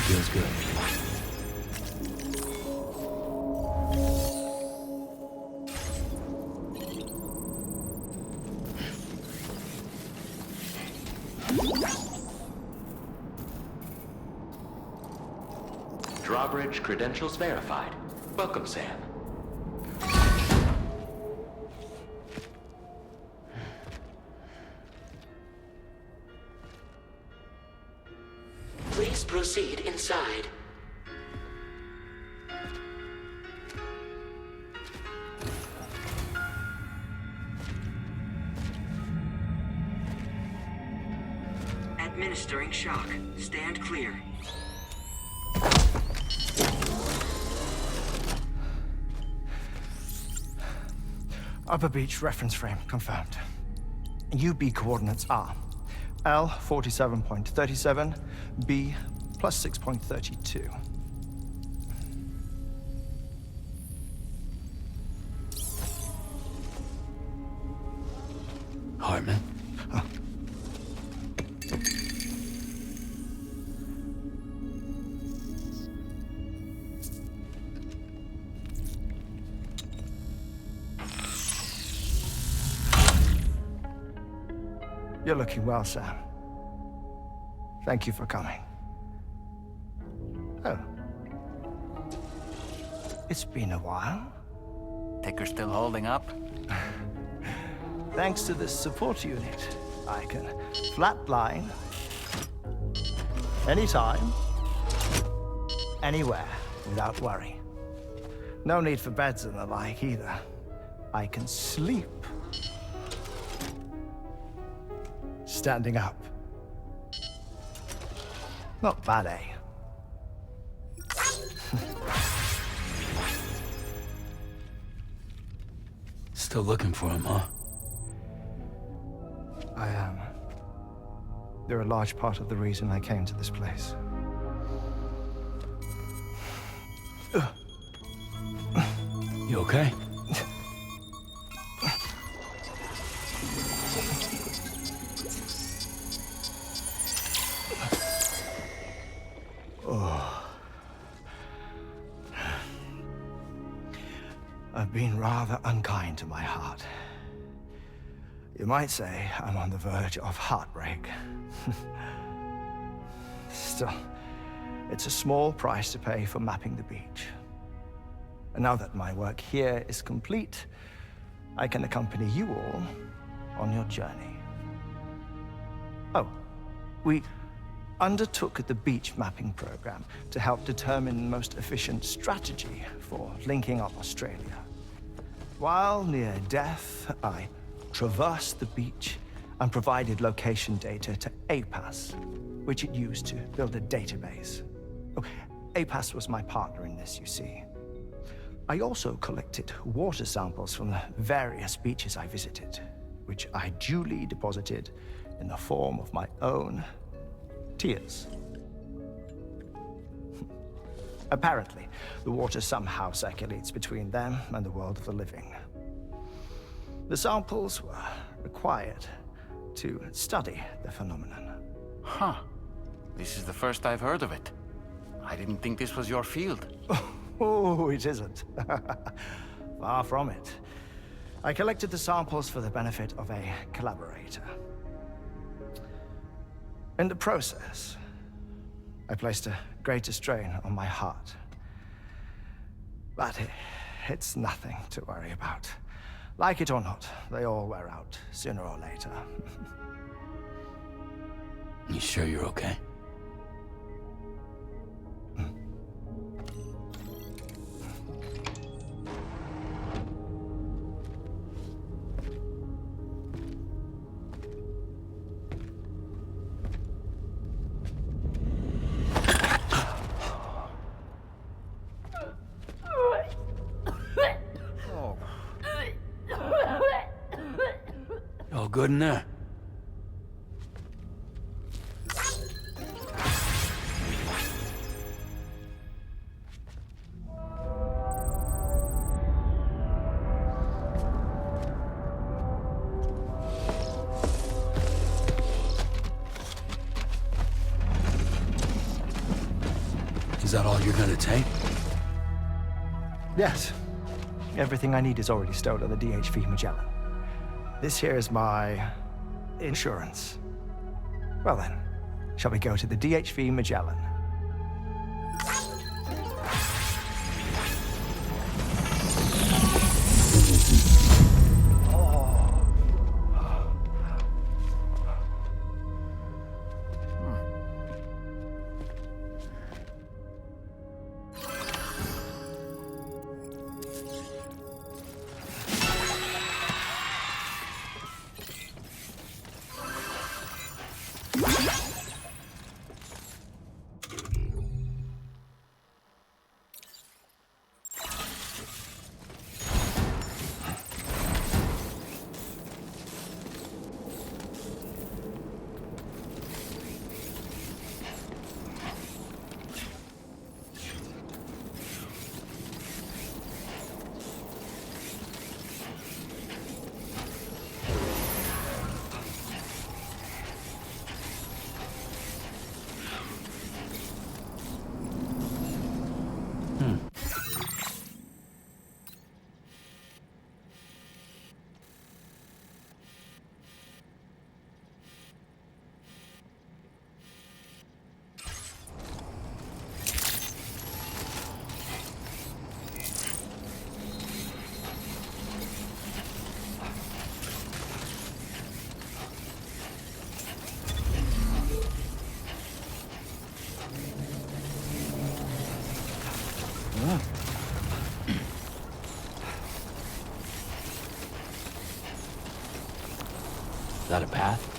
Feels good. Drawbridge credentials verified. Welcome, Sam. Please proceed inside. Administering shock. Stand clear. Upper beach reference frame confirmed. UB coordinates are L 47.37, B plus 6.32. Hartman? You're looking well, Sam. Thank you for coming. Oh. It's been a while. Ticker still holding up? Thanks to this support unit, I can flatline anytime, anywhere, without worry. No need for beds and the like either. I can sleep standing up. Not bad, eh? Still looking for him, huh? I am. They're a large part of the reason I came to this place. You okay? I've been rather unkind to my heart. You might say I'm on the verge of heartbreak. Still, it's a small price to pay for mapping the beach. And now that my work here is complete, I can accompany you all on your journey. Oh, we undertook the beach mapping program to help determine the most efficient strategy for linking up Australia. While near death, I traversed the beach and provided location data to APAS, which it used to build a database. Oh, APAS was my partner in this, you see. I also collected water samples from the various beaches I visited, which I duly deposited in the form of my own tears. Apparently, the water somehow circulates between them and the world of the living. The samples were required to study the phenomenon. Huh. This is the first I've heard of it. I didn't think this was your field. Oh, it isn't. Far from it. I collected the samples for the benefit of a collaborator. In the process, I placed a greater strain on my heart. But it's nothing to worry about. Like it or not, they all wear out sooner or later. You sure you're okay? All good in there? Is that all you're gonna take? Yes. Everything I need is already stored on the DHV Magellan. This here is my insurance. Well then, shall we go to the DHV Magellan? Is that a path?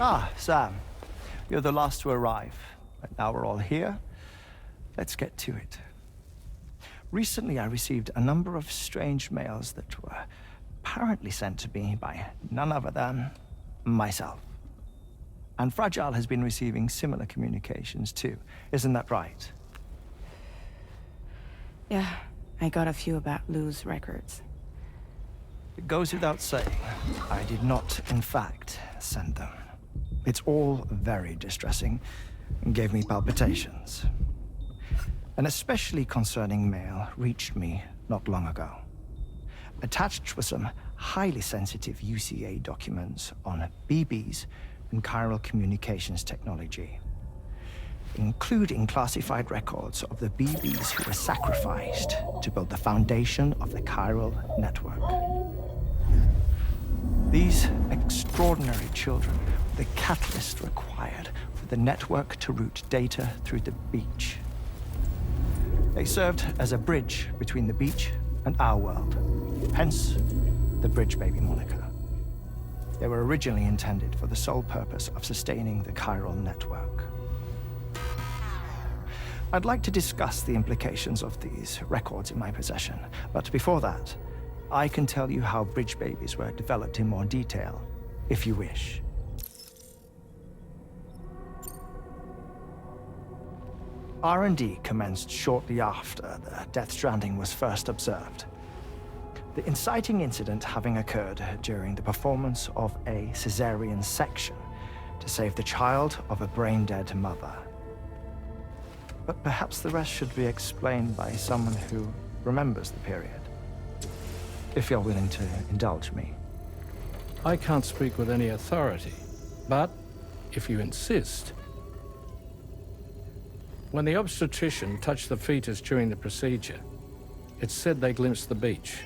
Ah, Sam. You're the last to arrive. But now we're all here. Let's get to it. Recently, I received a number of strange mails that were apparently sent to me by none other than myself. And Fragile has been receiving similar communications too. Isn't that right? Yeah, I got a few about Lou's records. It goes without saying, I did not, in fact, send them. It's all very distressing and gave me palpitations. An especially concerning mail reached me not long ago. Attached were some highly sensitive UCA documents on BBs and chiral communications technology, including classified records of the BBs who were sacrificed to build the foundation of the chiral network. These extraordinary children were the catalyst required for the network to route data through the beach. They served as a bridge between the beach and our world, hence the Bridge Baby moniker. They were originally intended for the sole purpose of sustaining the chiral network. I'd like to discuss the implications of these records in my possession, but before that, I can tell you how Bridge Babies were developed in more detail, if you wish. R&D commenced shortly after the Death Stranding was first observed. The inciting incident having occurred during the performance of a cesarean section to save the child of a brain-dead mother. But perhaps the rest should be explained by someone who remembers the period. If you're willing to indulge me. I can't speak with any authority, but if you insist. When the obstetrician touched the fetus during the procedure, it's said they glimpsed the beach.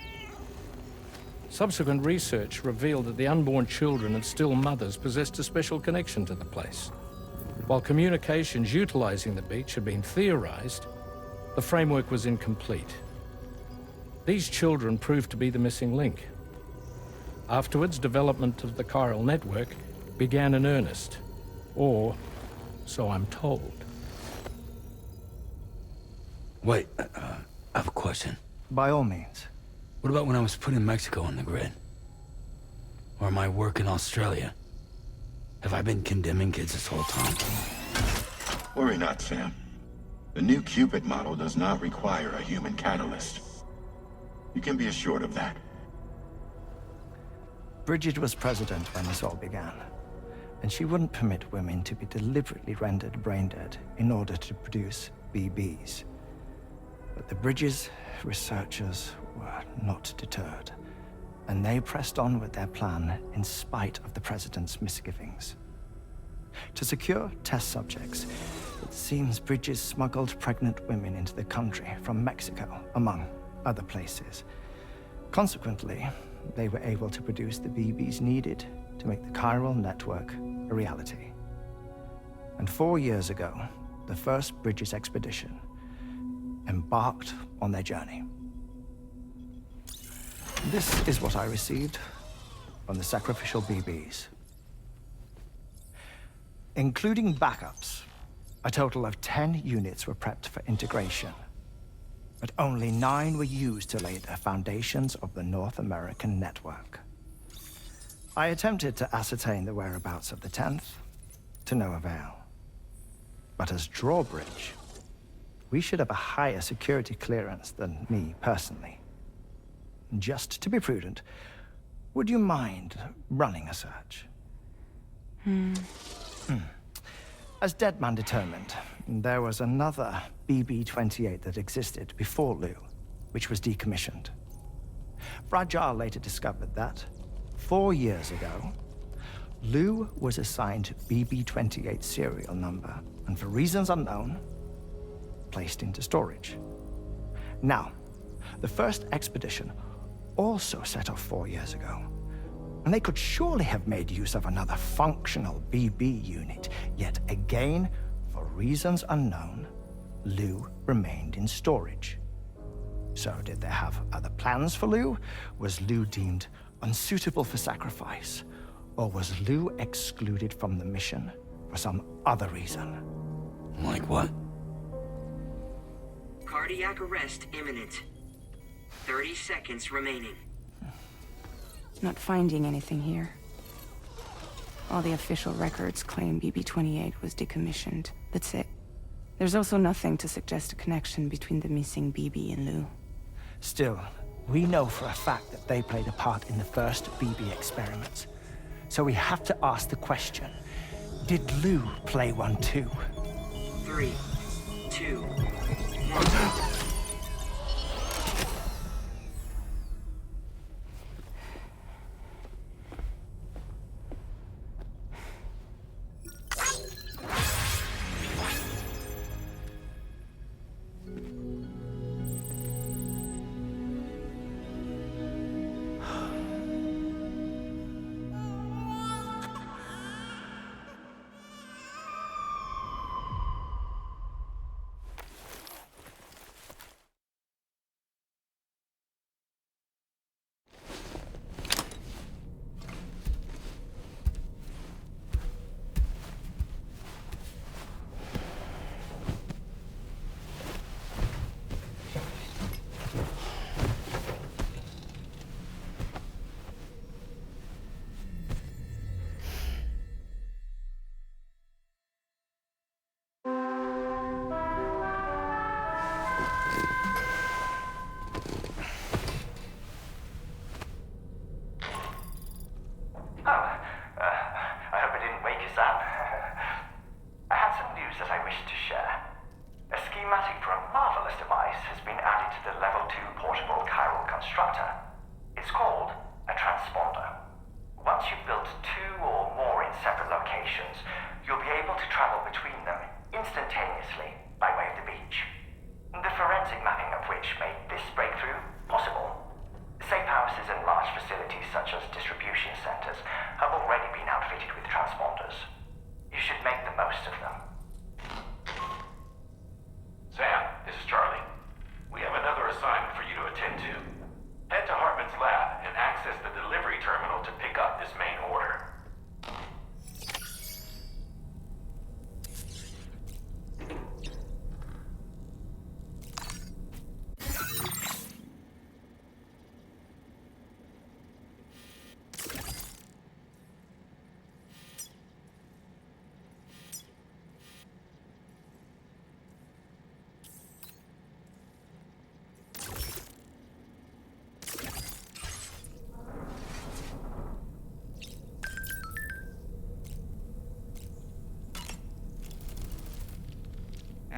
Subsequent research revealed that the unborn children and still mothers possessed a special connection to the place. While communications utilizing the beach had been theorized, the framework was incomplete. These children proved to be the missing link. Afterwards, development of the chiral network began in earnest, or so I'm told. Wait, I have a question. By all means. What about when I was putting Mexico on the grid? Or my work in Australia? Have I been condemning kids this whole time? Worry not, Sam. The new Cupid model does not require a human catalyst. You can be assured of that. Bridget was president when this all began, and she wouldn't permit women to be deliberately rendered brain-dead in order to produce BBs. But the Bridges researchers were not deterred, and they pressed on with their plan in spite of the president's misgivings. To secure test subjects, it seems Bridges smuggled pregnant women into the country from Mexico, among other places. Consequently, they were able to produce the BBs needed to make the chiral network a reality. And 4 years ago, the first Bridges expedition embarked on their journey. This is what I received from the sacrificial BBs. Including backups, a total of 10 units were prepped for integration, but only 9 were used to lay the foundations of the North American network. I attempted to ascertain the whereabouts of the 10th, to no avail. But as drawbridge, we should have a higher security clearance than me personally. Just to be prudent, would you mind running a search? As Deadman determined, there was another BB-28 that existed before Lou, which was decommissioned. Fragile later discovered that, 4 years ago, Lou was assigned BB-28 serial number, and for reasons unknown, placed into storage. Now, the first expedition also set off 4 years ago, and they could surely have made use of another functional BB unit, yet again, for reasons unknown, Lou remained in storage. So did they have other plans for Lou? Was Lou deemed unsuitable for sacrifice? Or was Lou excluded from the mission for some other reason? Like what? Cardiac arrest imminent. 30 seconds remaining. Not finding anything here. All the official records claim BB-28 was decommissioned. That's it. There's also nothing to suggest a connection between the missing BB and Lou. Still, we know for a fact that they played a part in the first BB experiments. So we have to ask the question, did Lou play one too? 3, 2, 1.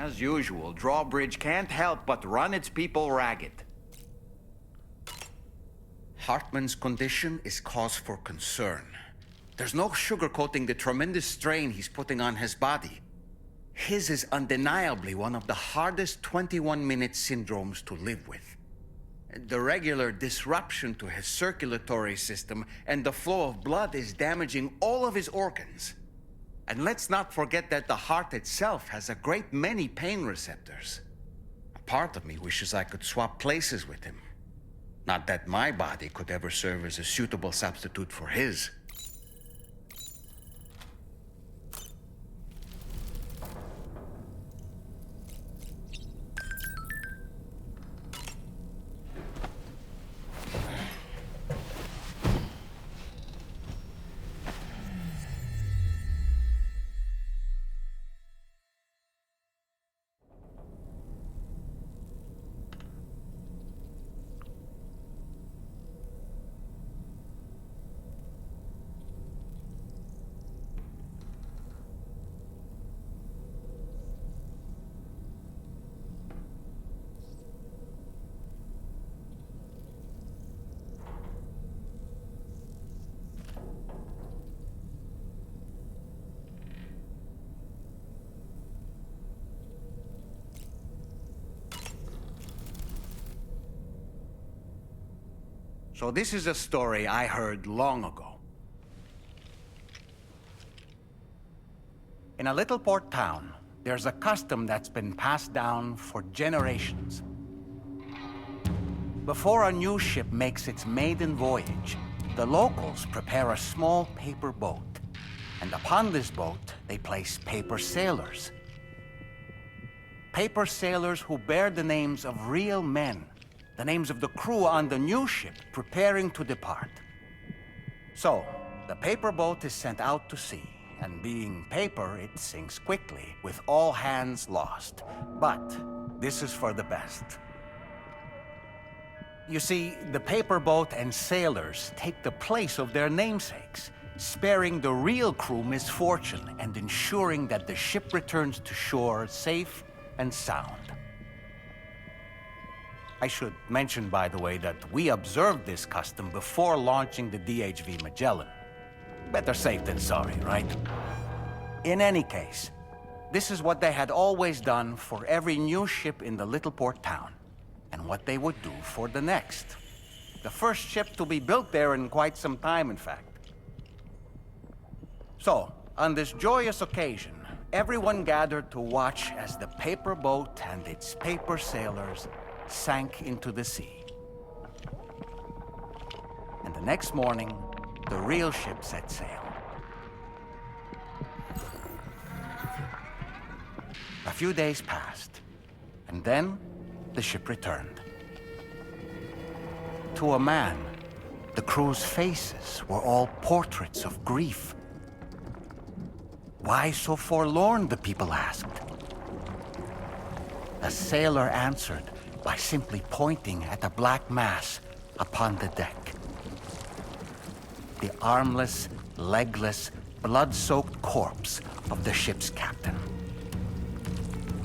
As usual, Drawbridge can't help but run its people ragged. Hartman's condition is cause for concern. There's no sugarcoating the tremendous strain he's putting on his body. His is undeniably one of the hardest 21-minute syndromes to live with. The regular disruption to his circulatory system and the flow of blood is damaging all of his organs. And let's not forget that the heart itself has a great many pain receptors. A part of me wishes I could swap places with him. Not that my body could ever serve as a suitable substitute for his. So this is a story I heard long ago. In a little port town, there's a custom that's been passed down for generations. Before a new ship makes its maiden voyage, The locals prepare a small paper boat, and upon this boat, they place paper sailors. Paper sailors who bear the names of real men, the names of the crew on the new ship preparing to depart. So, the paper boat is sent out to sea, and being paper, it sinks quickly, with all hands lost. But this is for the best. You see, the paper boat and sailors take the place of their namesakes, sparing the real crew misfortune and ensuring that the ship returns to shore safe and sound. I should mention, by the way, that we observed this custom before launching the DHV Magellan. Better safe than sorry, right? In any case, this is what they had always done for every new ship in the little port town, and what they would do for the next. The first ship to be built there in quite some time, in fact. So, on this joyous occasion, everyone gathered to watch as the paper boat and its paper sailors sank into the sea. And the next morning, the real ship set sail. A few days passed, and then the ship returned. To a man, the crew's faces were all portraits of grief. Why so forlorn, the people asked. A sailor answered by simply pointing at a black mass upon the deck. The armless, legless, blood-soaked corpse of the ship's captain.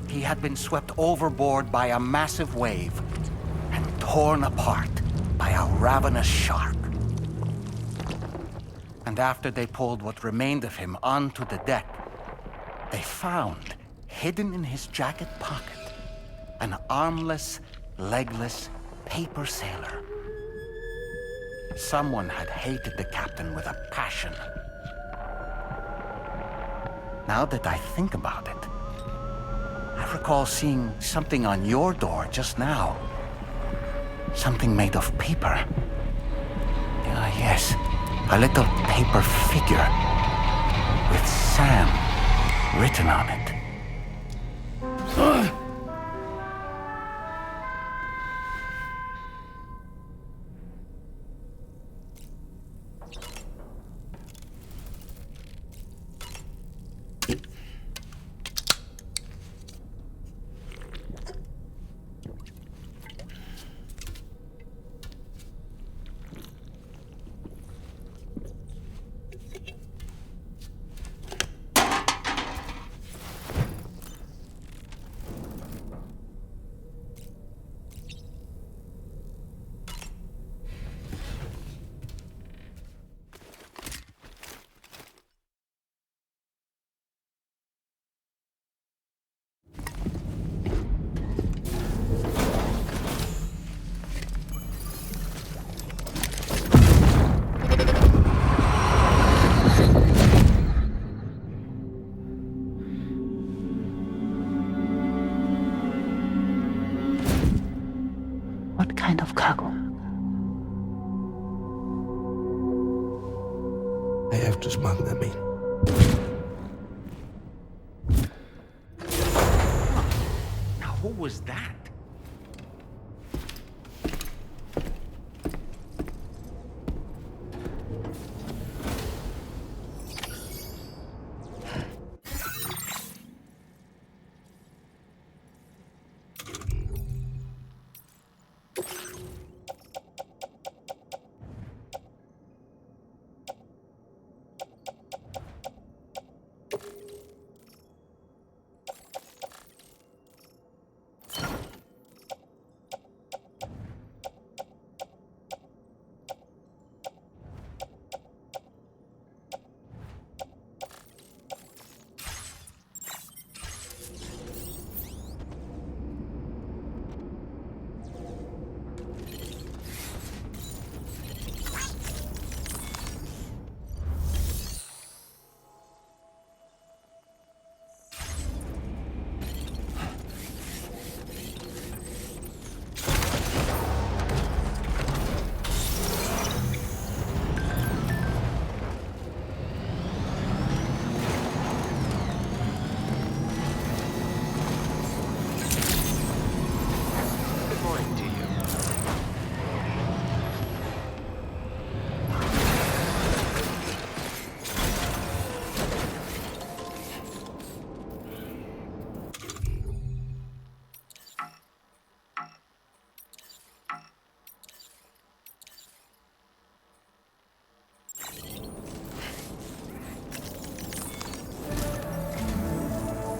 He had been swept overboard by a massive wave and torn apart by a ravenous shark. And after they pulled what remained of him onto the deck, they found, hidden in his jacket pocket, an armless, legless paper sailor. Someone had hated the captain with a passion. Now that I think about it, I recall seeing something on your door just now. Something made of paper. Yes, a little paper figure with Sam written on it. What kind of cargo? I have to smuggle them in. Now, who was that?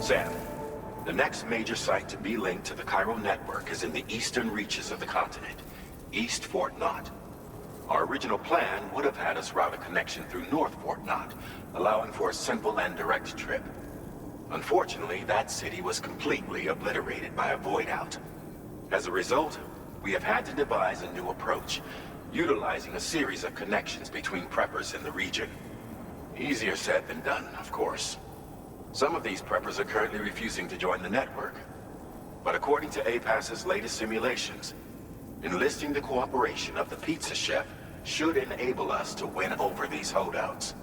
Sam, the next major site to be linked to the Cairo network is in the eastern reaches of the continent, East Fort Knott. Our original plan would have had us route a connection through North Fort Knott, allowing for a simple and direct trip. Unfortunately, that city was completely obliterated by a void out. As a result, we have had to devise a new approach, utilizing a series of connections between preppers in the region. Easier said than done, of course. Some of these preppers are currently refusing to join the network. But according to APAS's latest simulations, enlisting the cooperation of the pizza chef should enable us to win over these holdouts.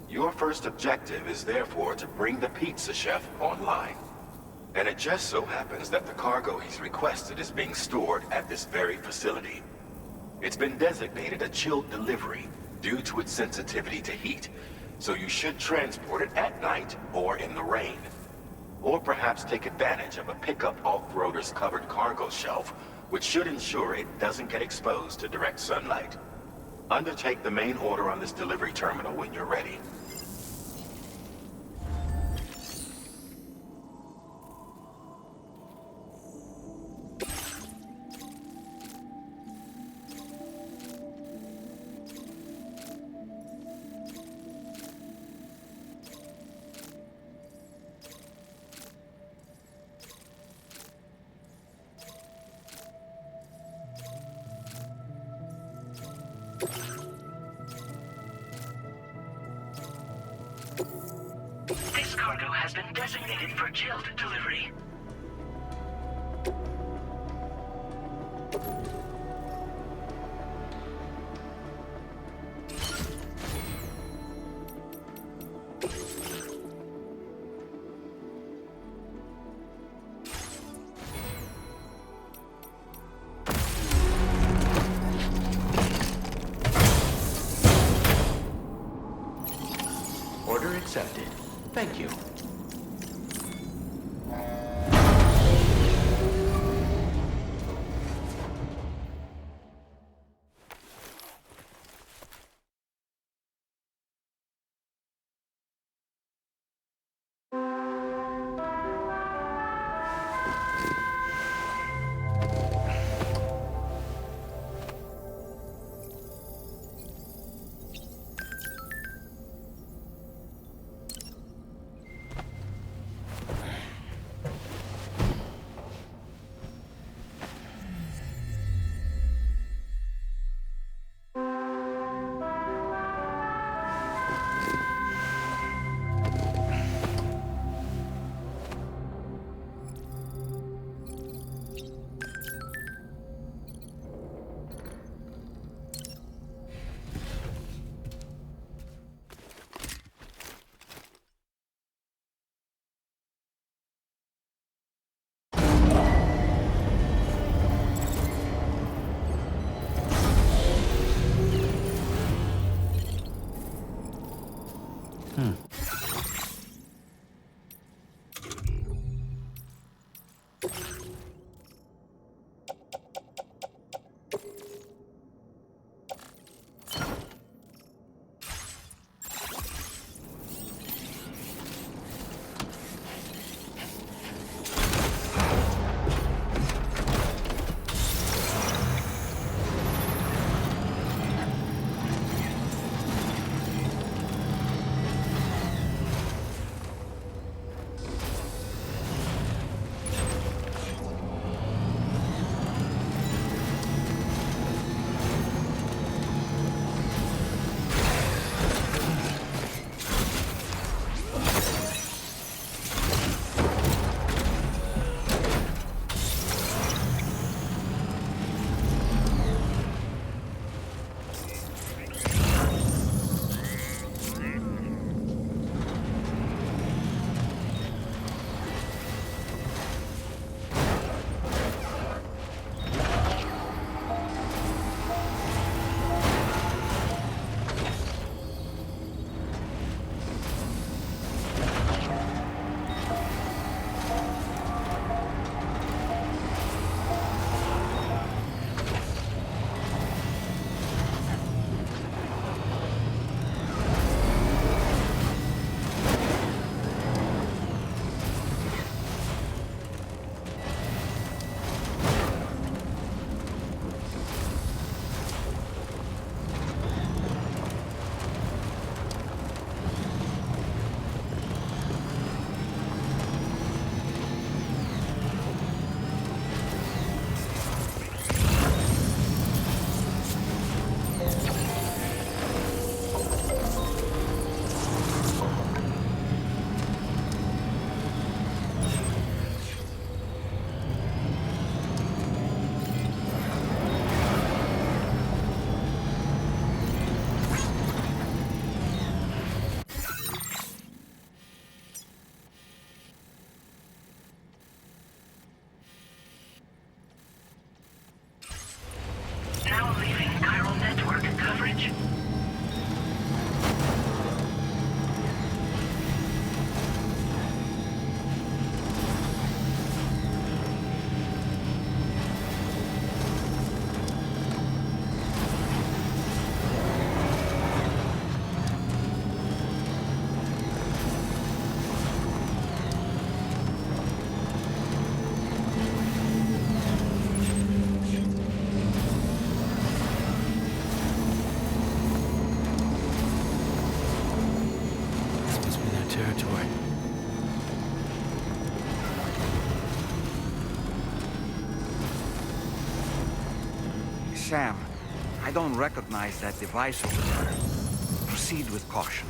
Your first objective is therefore to bring the pizza chef online. And it just so happens that the cargo he's requested is being stored at this very facility. It's been designated a chilled delivery due to its sensitivity to heat, so you should transport it at night or in the rain. Or perhaps take advantage of a pickup off-roader's covered cargo shelf, which should ensure it doesn't get exposed to direct sunlight. Undertake the main order on this delivery terminal when you're ready. This cargo has been designated for chilled delivery. Order accepted. Thank you. Sam, I don't recognize that device over there. Proceed with caution.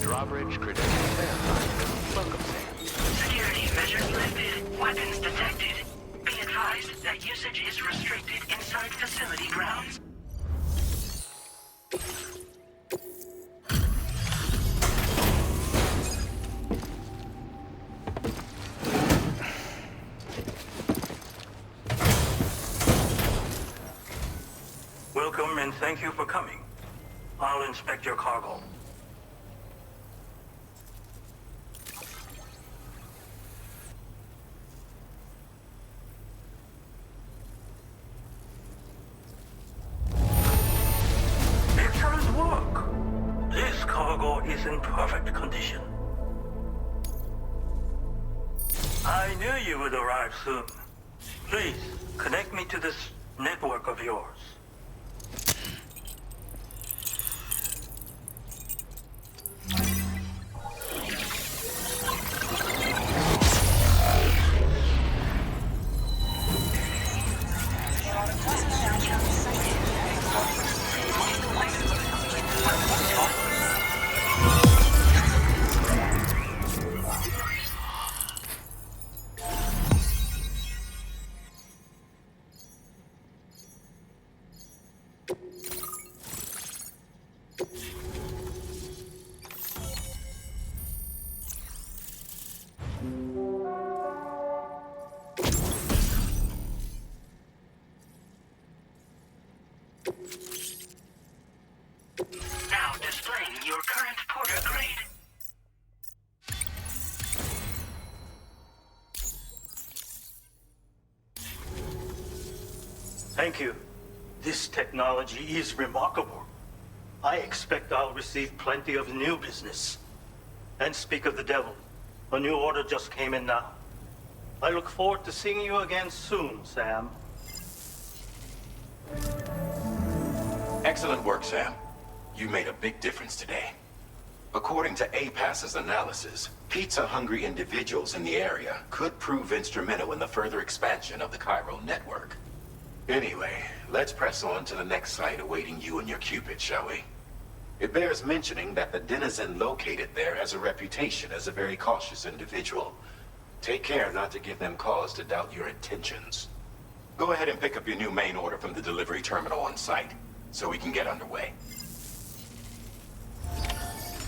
Drawbridge credentials verified. Welcome, Sam. Security measures lifted. Weapons detected. Be advised that usage is restricted inside facility grounds. Welcome and thank you for coming. I'll inspect your cargo. Excellent work. This cargo is in perfect condition. I knew you would arrive soon. Please, connect me to this network of yours. Now displaying your current porter grade. Thank you. This technology is remarkable. I expect I'll receive plenty of new business. And speak of the devil, a new order just came in now. I look forward to seeing you again soon, Sam. Excellent work, Sam. You made a big difference today. According to APAS's analysis, pizza-hungry individuals in the area could prove instrumental in the further expansion of the Cairo network. Anyway, let's press on to the next site awaiting you and your Cupid, shall we? It bears mentioning that the denizen located there has a reputation as a very cautious individual. Take care not to give them cause to doubt your intentions. Go ahead and pick up your new main order from the delivery terminal on site, so we can get underway.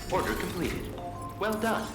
Order completed. Well done.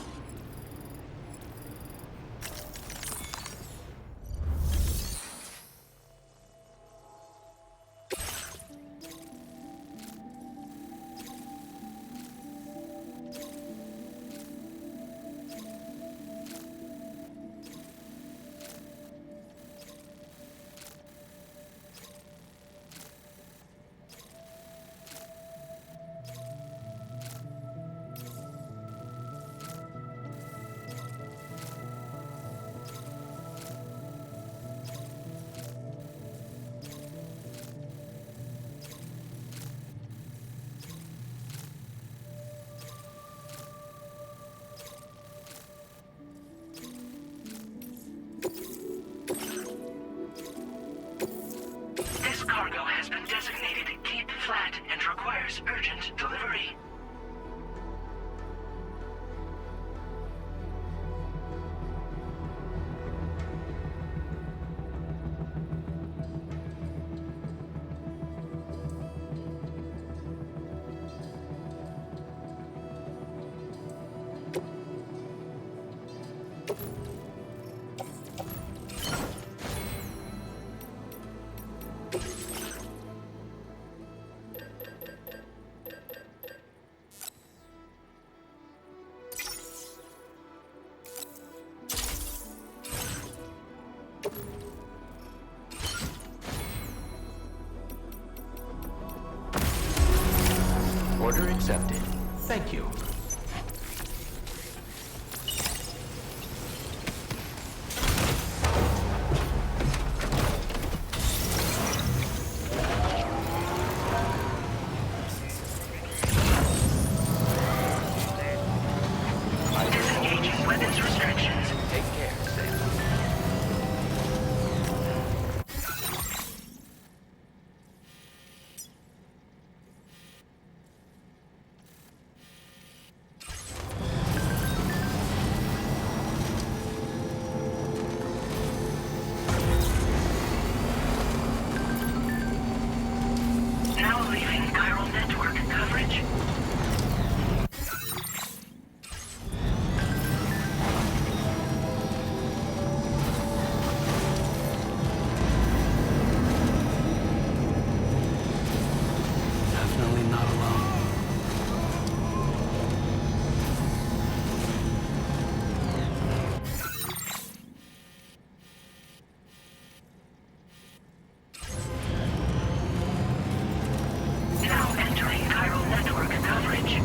accepted. Thank you. Disengaging weapons restrictions. Take care, Sam. Now leaving chiral network coverage. Definitely not alone. Now entering chiral network coverage.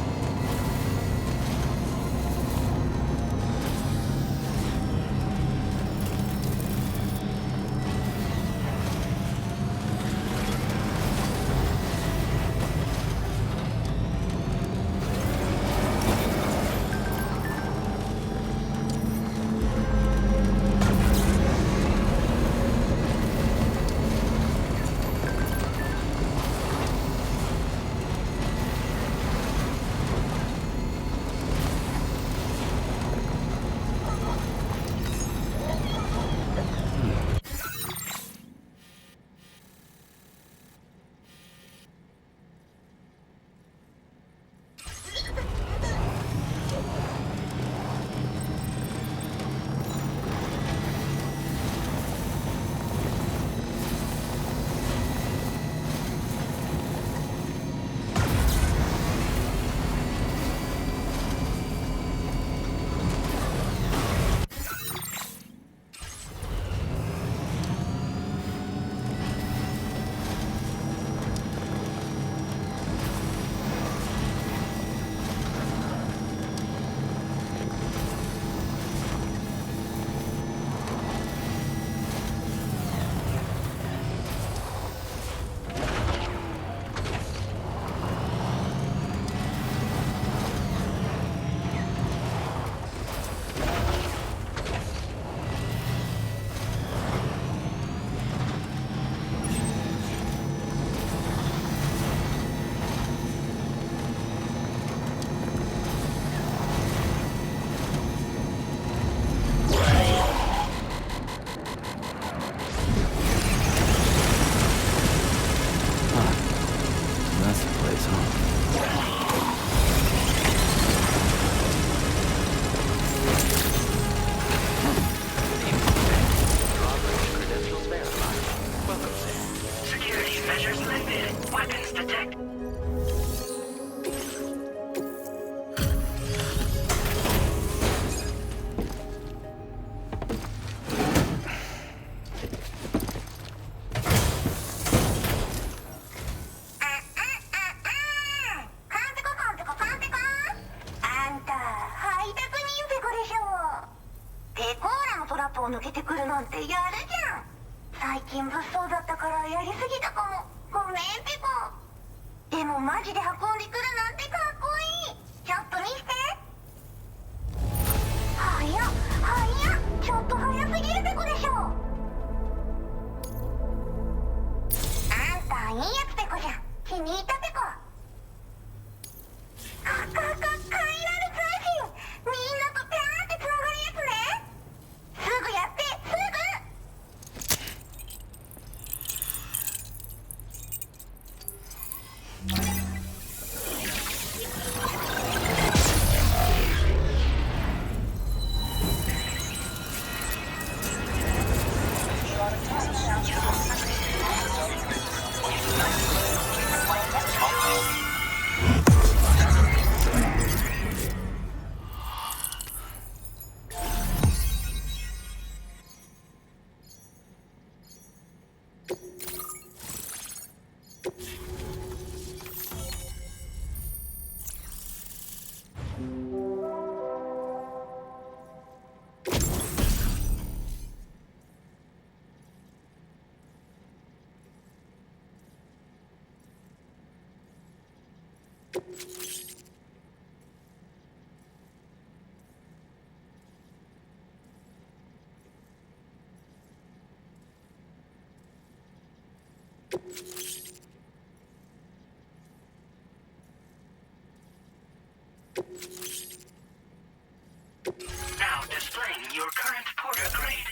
That's the place, huh? Drawbridge credentials verified. Welcome, Sam. Security measures lifted. Weapons detected. Now displaying your current porter grade.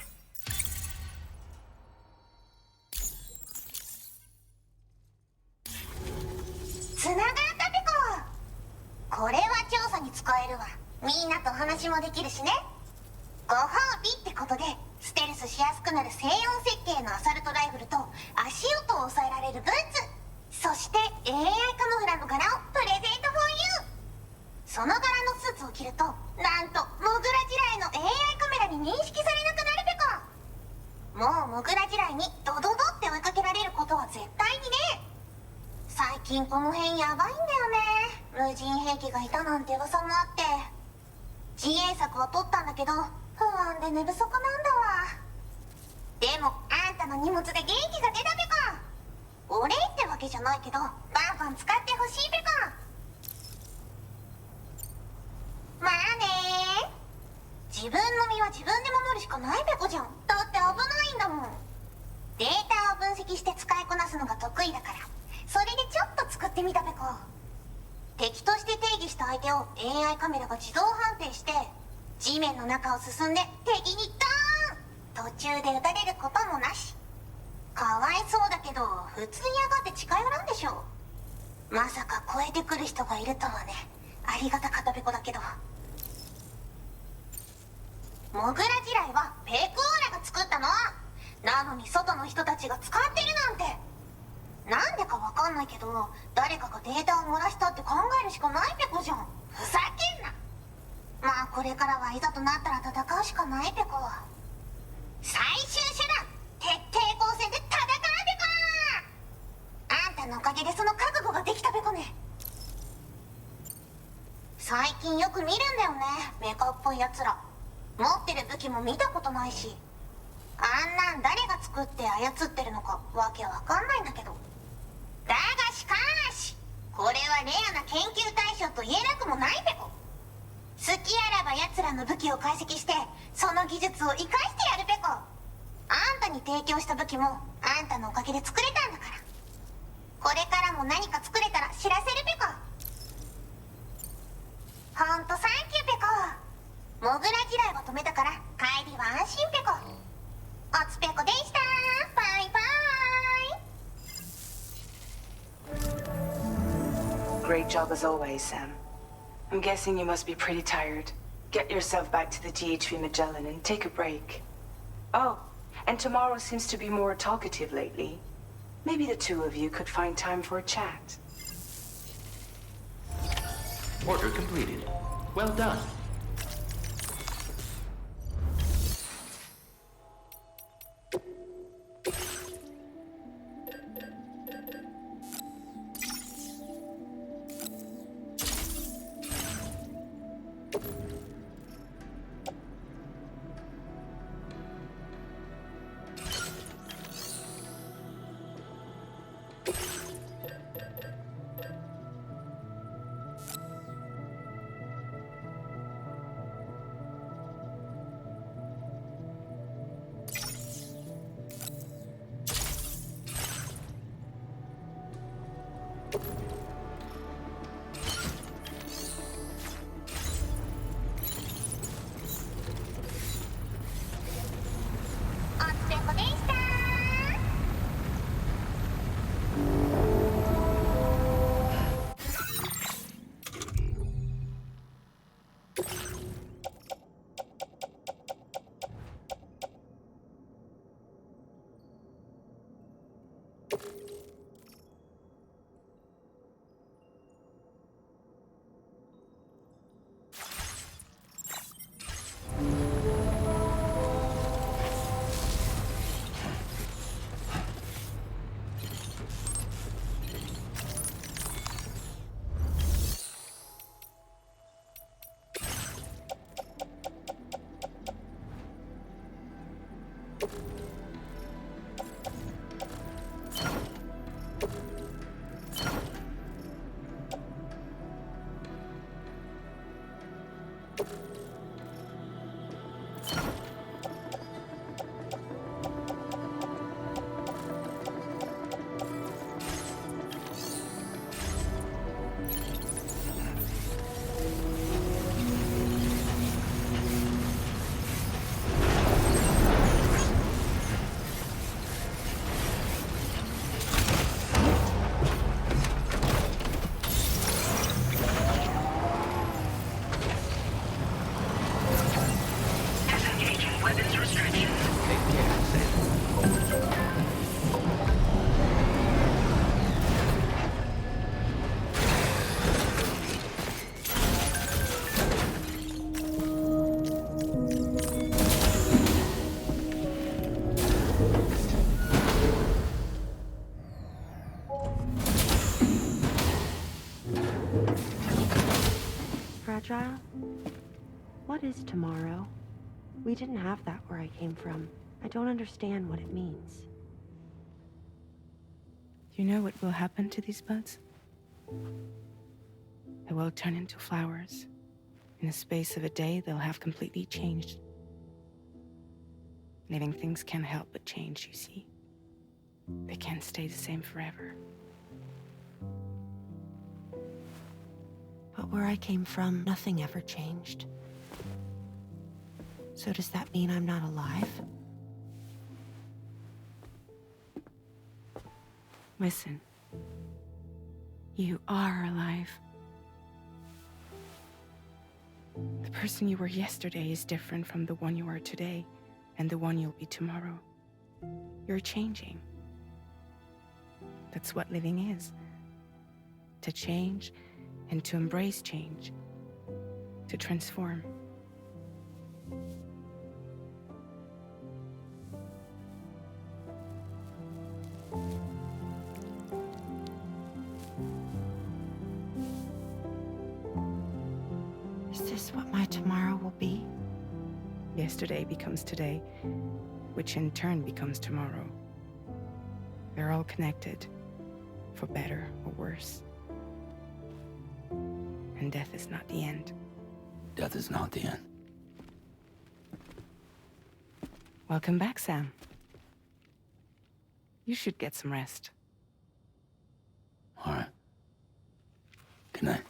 つながったペコ。これは調査に使えるわ。みんなと話もできるしね。ご褒美ってことでステルスしやすくなる静音設計のアサルトライフルと足音を抑えられるブーツ、そして AI カモフラの柄をプレゼントフォーユー。その柄のスーツを着るとなんとモグラ地雷の AI カメラに認識されなくなるペコ。もうモグラ地雷にドドドって追いかけられることは絶対にね。最近この辺やばいんだよね。無人兵器がいたなんて噂もあって自衛策は取ったんだけど不安で寝不足なんだわ。でもあんたの荷物で元気が出たペコ。お礼ってわけじゃないけどバンバン使ってほしいペコ。まあね。自分の身は自分で守るしかないペコじゃん。だって危ないんだもん。データを分析して使いこなすのが得意だからそれでちょっと作ってみたペコ。敵として定義した相手を AI カメラが自動判定して地面の中を進んで敵にドーン。途中で撃たれることもなし。かわいそうだけど普通に上がって近寄らんでしょ。まさか超えてくる人がいるとはね。ありがたかったペコだけど。モグラ地雷はペクオーラが作ったの。なのに外の人たちが使ってるなんて。なんでかわかんないけど誰かがデータを漏らしたって考えるしかないペコじゃん。ふざけんな。まあこれからはいざとなったら戦うしかないペコ。最終手段徹底抗戦で戦うペコ。あんたのおかげでその覚悟ができたペコね。最近よく見るんだよねメカっぽいやつら。持ってる武器も見たことないしあんなん誰が作って操ってるのかわけわかんないんだけど。だがしかしこれはレアな研究対象と言えなくもないペコ。好きあらば奴らの武器を解析してその技術を生かしてやるペコ。あんたに提供した武器もあんたのおかげで作れたんだから。これからも何か作れたら知らせるペコ。ほんとサンキューペコ。モグラ地雷を止めたから帰りは安心ペコ。おつペコでした。バイバイ。 Great job as always, Sam. I'm guessing you must be pretty tired. Get yourself back to the GHV Magellan and take a break. Oh, and tomorrow seems to be more talkative lately. Maybe the two of you could find time for a chat. Order completed. Well done. fragile? What is tomorrow? We didn't have that where I came from. I don't understand what it means. You know what will happen to these buds? They will turn into flowers. In the space of a day, they'll have completely changed. Living things can't help but change, you see. They can't stay the same forever. But where I came from, nothing ever changed. So does that mean I'm not alive? Listen. You are alive. The person you were yesterday is different from the one you are today, and the one you'll be tomorrow. You're changing. That's what living is. To change, and to embrace change. To transform. Is this what my tomorrow will be? Yesterday becomes today, which in turn becomes tomorrow. They're all connected, for better or worse. And death is not the end. Death is not the end. Welcome back, Sam. You should get some rest. All right. Good night.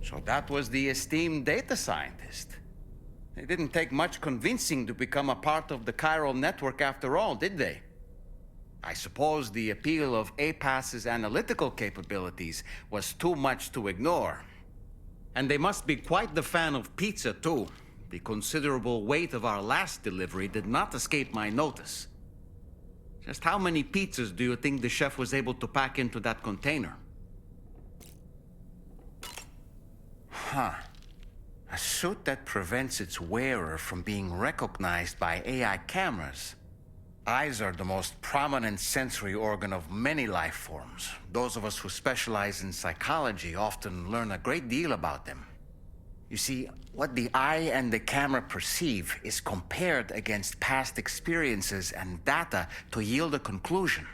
So that was the esteemed data scientist. It didn't take much convincing to become a part of the chiral network after all, did they? I suppose the appeal of APAS's analytical capabilities was too much to ignore. And they must be quite the fan of pizza, too. The considerable weight of our last delivery did not escape my notice. Just how many pizzas do you think the chef was able to pack into that container? Huh. A suit that prevents its wearer from being recognized by AI cameras. Eyes are the most prominent sensory organ of many life forms. Those of us who specialize in psychology often learn a great deal about them. You see, what the eye and the camera perceive is compared against past experiences and data to yield a conclusion.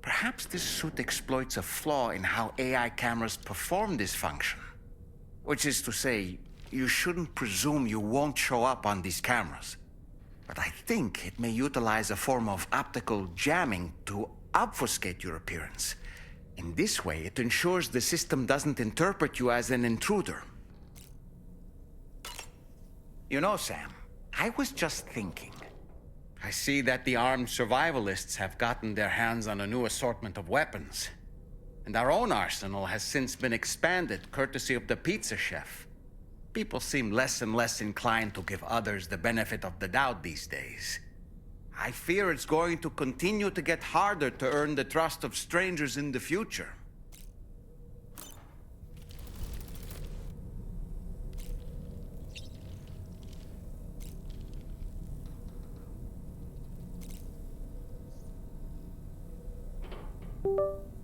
Perhaps this suit exploits a flaw in how AI cameras perform this function. Which is to say, you shouldn't presume you won't show up on these cameras. But I think it may utilize a form of optical jamming to obfuscate your appearance. In this way, it ensures the system doesn't interpret you as an intruder. You know, Sam, I was just thinking. I see that the armed survivalists have gotten their hands on a new assortment of weapons. And our own arsenal has since been expanded courtesy of the pizza chef. People seem less and less inclined to give others the benefit of the doubt these days. I fear it's going to continue to get harder to earn the trust of strangers in the future. You